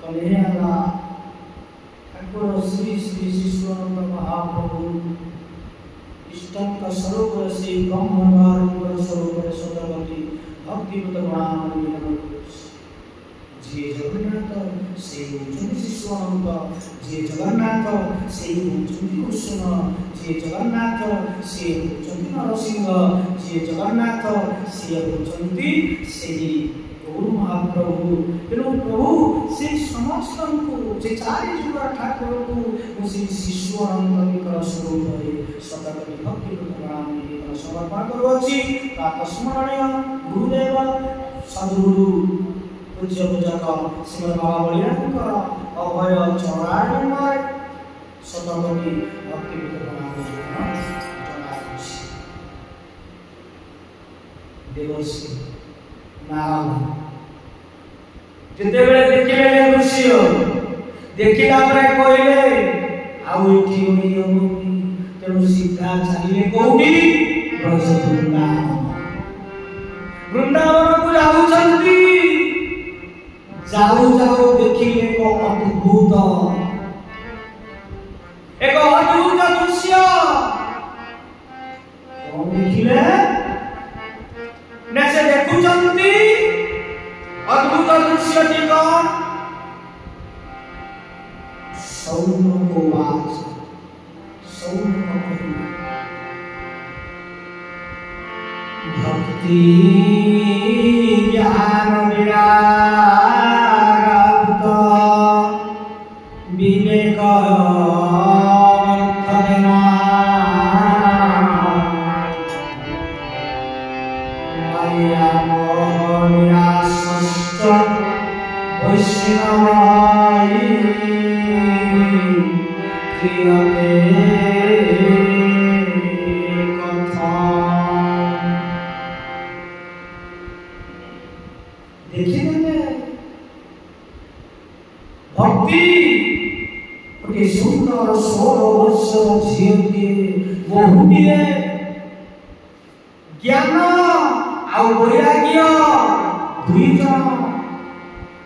कलेला ठाकुर श्री श्री शिशुनंद महाप्रभु इष्टंक स्वरूप श्री ब्रह्मद्वार स्वरूप सदगति भक्तियुत प्रणाम जे जगन्नाथ से शिशुनंद जे जगन्नाथ से कृष्ण जे जगन्नाथ से नरसिंह जे जगन्नाथ से प्रभु महाप्रभु तेणु प्रभु से समस्त को जे चारि जुगर ठाकुर को से शिशुनंद स्वरूप सदगति भक्तियुत प्रणाम समर्पण करुछि। प्रातस्मरणीय गुरुदेव सद्गुरु पूज्य पूजक श्रीमद बाबा बलिरामकर अभय चरणारविंदर सतकोटि भक्तियुत प्रणाम जनाउछि। देवर्षि नारायण जेतेबेले देखिले ऋषि देखिला परे कहले आउ एठी तेणु सीधा चलिए कोठी वृंदावन को जाऊँगी जाऊ जाऊ देखिए एक अद्भुत दृश्य कौन देखिले ने से देखुचंती अद्भुत दृश्य टी कौन सौम्य को वाच भक्ति ज्ञान विराग विवेक माया वैष्णवाई भक्ति गोटे सुंदर 16 वर्ष झील बहुटे ज्ञान आैराग्य 2 जन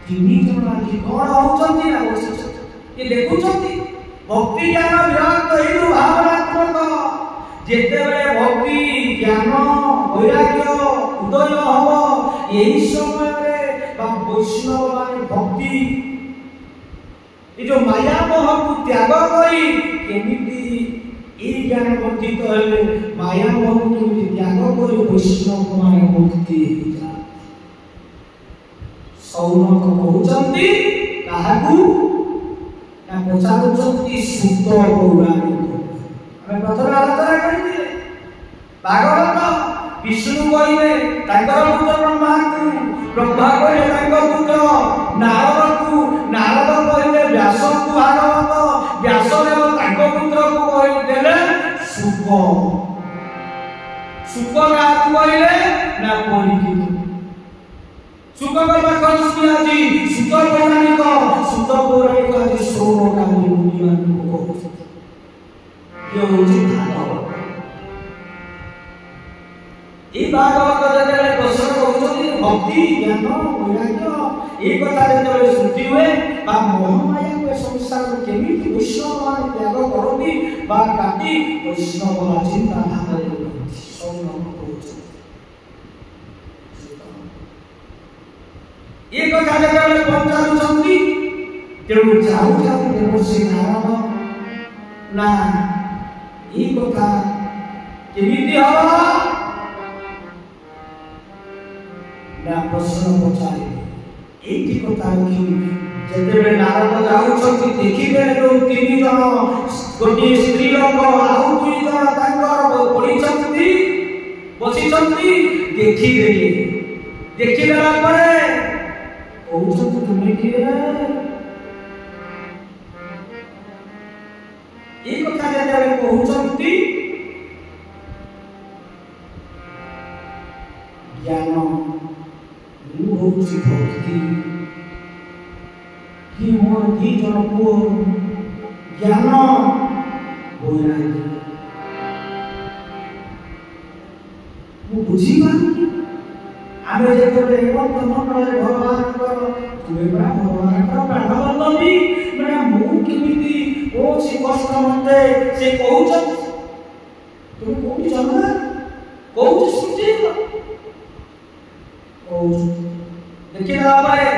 3 जन आज कौन होती ये देखुं भक्ति ज्ञान विराग भावनात्मक जितेबले भक्ति ज्ञान वैराग्य उदय हम यही समय वैष्णव मान भक्ति जो माया मोह को त्याग करी केमिति ए ज्ञान वर्धित हेले माया मोह को त्याग करी वैष्णव मान मुक्ति हो सौनक कहउचंती काहाकू ना पचारुचंती सुत पौराणिक आमे प्रथम आलोचना करिथिले भागवत विष्णु कहले तांकर पुत्र ब्रह्मा को ब्रह्मा कहले तांकर पुत्र नारद कहले व्यास को भागवत व्यास देव तांकर पुत्र को कहले देले सुक का कहले ना परीक्षित सुक पाखर सुनियाजी सुत पौराणिक आज सौनकादि मुनिमान को ये होची भागवत ए भागवत जेतेबेले प्रश्न कहउछथि भक्ति ज्ञान वैराग्य ए कथा जेतेबेले श्रुति हुए बा मोहमाया को संसार केमिति वैष्णव मान त्याग करती बा काटी वैष्णव चिंता धारा सौनक कहउछथि ए कथा जेतेबेले पहुंचाउछथि तेणु जाऊ जाऊ देवर्षि नारद ना ए कथा केमिति हवा प्रश्न पचारे एटी कथा कि जेतेबेले नारद जाउछथि देखिबे जो 3 जन गोटे स्त्री लोक आउ 2 जन तांकर पड़िछथि बसिछथि देखिदेला परे कहउछथि तुमे किए ए कथा जेतेबेले कहउछथि ज्ञान भक्ति कि मोर 2 जन पुओ ज्ञान वैराग्य मु बुझी आमे जेतबे एवं मंडल भगवान तुमे बड़ा भगवान प्राणवल्लभी माने मु केमिति ओ से कष्ट मते से कहउछ तुम कोठी जन्म कहउछ सुझे कहउछ देखिला बारे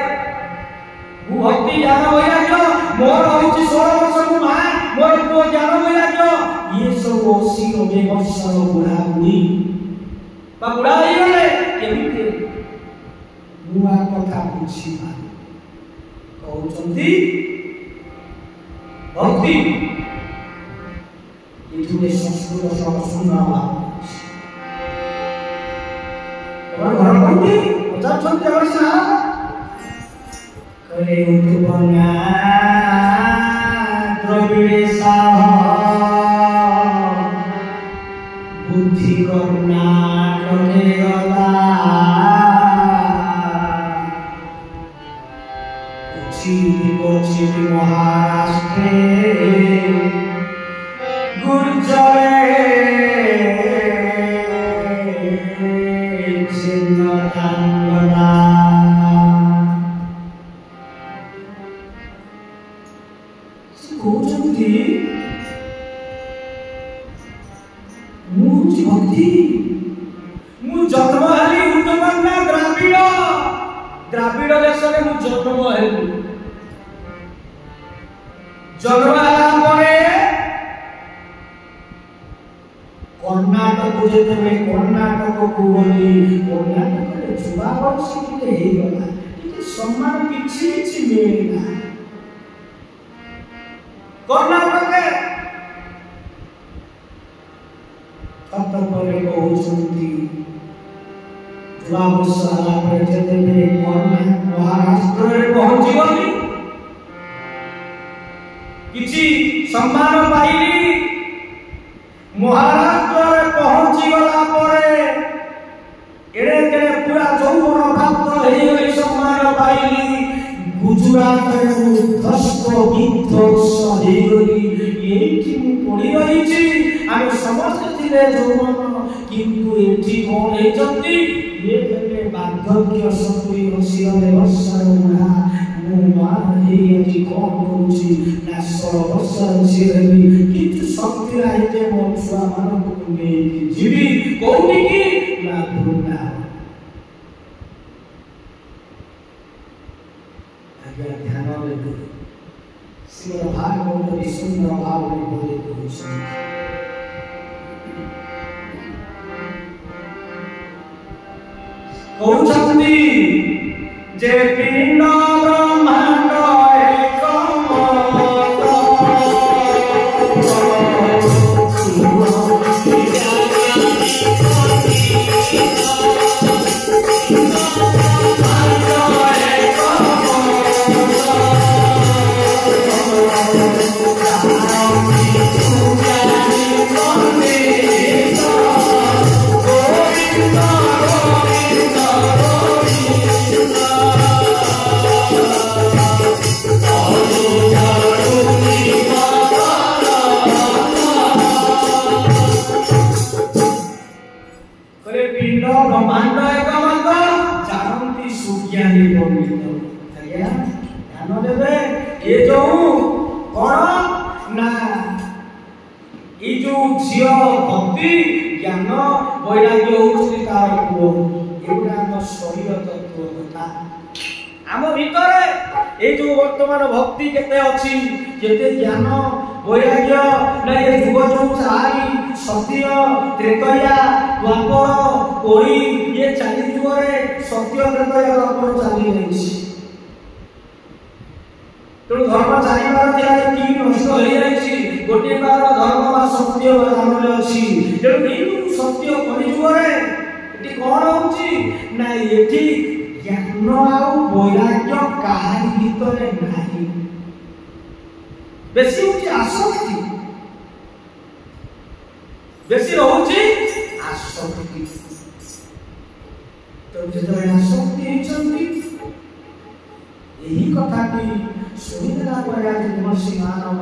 मु भक्ति ज्ञान वैराग्य मोर होउछ 16 वर्ष मु मां मोर को ज्ञान वैराग्य ये सब 80 90 वर्ष बुढ़ा बुढ़ी बा बुढ़ा हो गले केमिति नुआ कथा बुझिबा कहउछंती भक्ति इतने संस्कृत शब्द सुनना और घर भक्ति उधर छंद वर्षा करे उतपन्ना द्रविड़ेशा बुद्धि करुणा लगे गला उचित महाराष्ट्रे गुर्जरे चिन्ह तांगना कोचंती मुझ भक्ति मु जन्म हली उत्तमन्ना द्राविड़ देश रे मु जन्म हली जन्म हला परे कर्नाटक जेते कर्नाटक को बोली कर्नाटक रे जुवा वर्ष के हे गला कि सम्मान किछि किछि मिलेना कर्नाटक तत्परे कहउछंती जुवा वर्ष हला परे जेते महाराष्ट्र रे पहुंची गली किछि सम्मान पाइली महाराष्ट्र रे पहुंची गला परे एड़े तेड़े पूरा जौवन प्राप्त हेई गई सम्मान पाइली गुजरात रे उद्धस्त विध्वंस हेई गई एठी मु पड़ी रहिछि आमे समस्त थिले जौवन किंतु एठी कोन हेचंती ये हेले बार्धक्य सतुई हसिले वर्षर मुढा मु मां हेई एठी कोन करूछि ना 16 वर्षर छिरेली किंतु शक्ति राइते मो छुआ मान को ने जीवी कोठी की ना भूलना आगे ध्यान ले सिर भागवत विष्णु भाव में बोले कुछ कहउछंती जे पिंड ब्रह्मांड एक ब्रह्मांड एक मत जानती सुज्ञानी पंडित आज्ञा ध्यान देबे ए जो कोन ना ई जो झियो भक्ति ज्ञान वैराग्य होउछि तार को एउडा हम शरीर तत्व कथा आम भीतर ए जो वर्तमान भक्ति केते अछि केते ज्ञान वैराग्य ना ये जुग जो चारि सत्य त्रेतया द्वापर कोरी ये चारि जुगरे सत्य त्रेतया द्वापर चाली रहिछि तो धर्म चारि बार थिला कि नष्ट होई रहिछि गोटे बार धर्म बा सत्य नामले अछि जेउ ई सत्य कोनी जुगरे एटी कोन होउछि ना एठी ज्ञान आ वैराग्य काहारी भीतरे नाही बेसी होची आसक्ति बेसी होची आसक्ति तो जेतबे आसक्ति हेचंती एही कथा की सुनिला पया जे मानव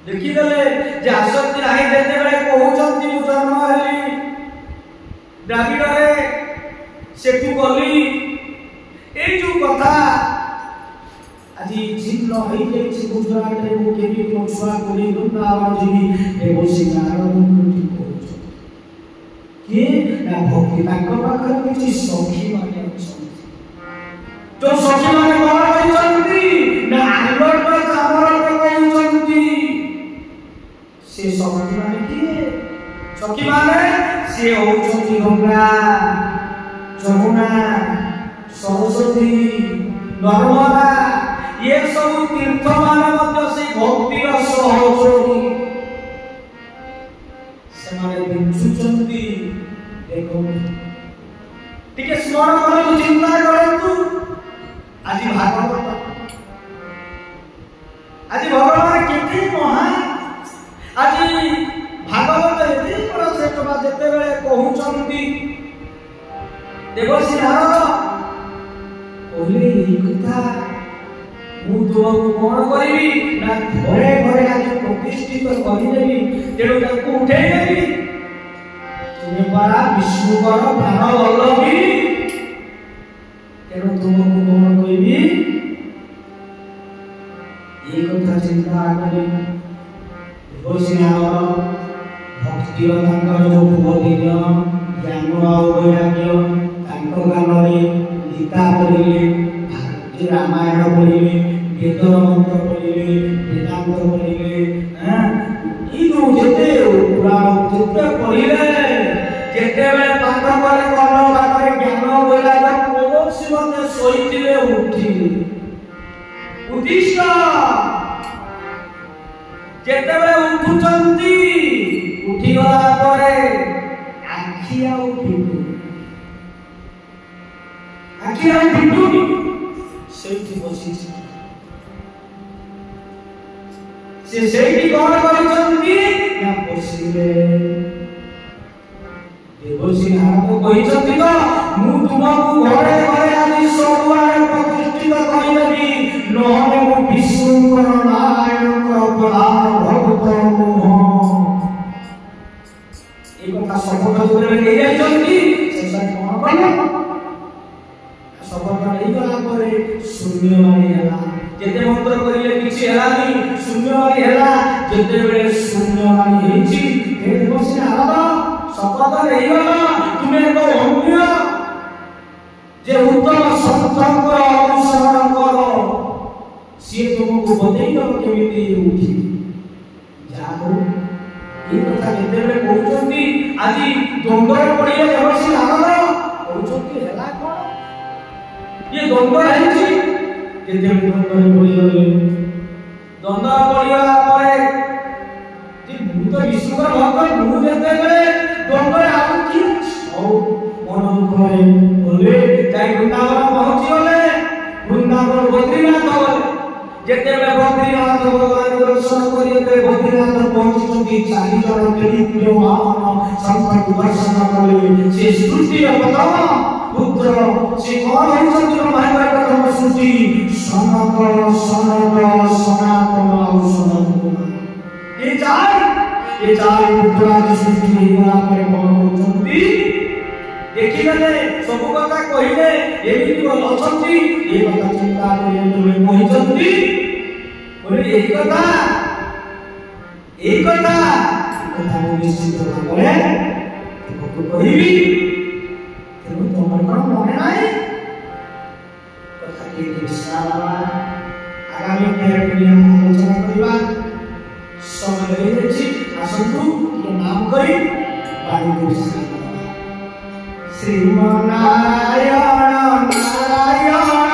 देखि देले जे आसक्ति नाही देते बेले कहउचंती मु जन्म हेली द्राविड़ सेठू गली ए जो कथा आज जीर्ण हो जाए गुजरात रे मु केबी मो छुआ कोली वृंदावन जीवी एवसी नारायण ठीक हो कि ना भक्ति तांको पाखर किछि सखी माने अछंती तो सखी माने कोन कहउछंती ना आलोट पर चामर कहउछंती से सखी माने किए सखी माने से होउछंती गंगा जमुना सरस्वती नर्मदा ये सब तीर्थ मान मध्य से भक्तिर सहयोगी से माने बिंचुचंती देखो ठीक है स्मरण करो चिंता करंतु आज भागवत आज भगवान केते महान आज भागवत एते बड़ सेठ बा जते बेले कहउचंती देवसी नारद कहले ई कथा मु तुमको कोन करिवि ना घरे घरे आज प्रतिष्ठित करिदेबि तेणु ताको उठेई देबि तुमे पारा विष्णुकर प्राण वल्लभी तेणु तुमको कोन कहिबि ए कथा चिंता करि बसिनार भक्ति तांकर जो भूदिन ज्ञान और वैराग्य तांकर गानरे गीता पढ़िले रामायण पढ़िले वेद मंत्र पढ़िले वेदांत पढ़िले हां ई जो जेते पुराण जेते पढ़िले जेते बेले पाठ करे कर्ण बाटरे ज्ञान वैराग्य कोनोसी मते सोइतिले उठिले उद्दिष्ट जेते बेले उठुचंती उठी गला परे आखि आ उठिले आखि आ उठिले सेठी बसी से सेठी कोन करिसंती ना बसिले देवसी नारद कहिसंती तो मु तुमको घरे घरे आदि सबुआरे प्रतिष्ठित करिदेबि नहले मु विष्णुकर नारायणकर प्रधान भक्त मोह ए कथा शपथ करे के जाइसंती से सब कोन कले शपथ नहीं गला परे शून्यवाणी हला जेते मंत्र करिले किछि हलानी शून्यवाणी हला जेते बेले शून्यवाणी हेछि हे बसी नारद शपथ नहीं गला तुमे को अन्य जे उत्तम संतक अनुसरण करो से तुमको बतेई दो केमिति उठी जानो ए कथा जेते बेले कहउछंती आजि द्वंद्वर पड़िले बसी नारद कहउछंती हला कोन ये द्वंद्व है केते द्वंद्व पड़ी गले द्वंद्व पड़िया परे जे मु तो विष्णुकर भक्त मु जेते बेले द्वंद्व आउ की ओ मन दुख रे बोले जाई वृंदावन पहुंची गले वृंदावन बद्रीनाथ गले जेते बेले बद्रीनाथ भगवान दर्शन करिते बद्रीनाथ पहुंची चारि जन केली जो महान संत दर्शन कले से सृष्टि बताओ पुत्र से कौन है संत भाई प्रथम सृष्टि सनक सनक सनातन और सनक ये चार पुत्र आदि सृष्टि हेला पर कौन होचंती देखि गले सब कथा कहिले एमिति बोल अछंती ए कथा चिंता करिले तुमे कहिसंती बोले एक कथा मु निश्चित भाबरे तुमको कहिबी तुम्हारे कौन मने नहीं कथा के विस्तार आगामी अध्याय में हम आलोचना करिबा समय रहिछि आसंतु के नाम करी बाणी विस्तार श्रीमन नारायण नारायण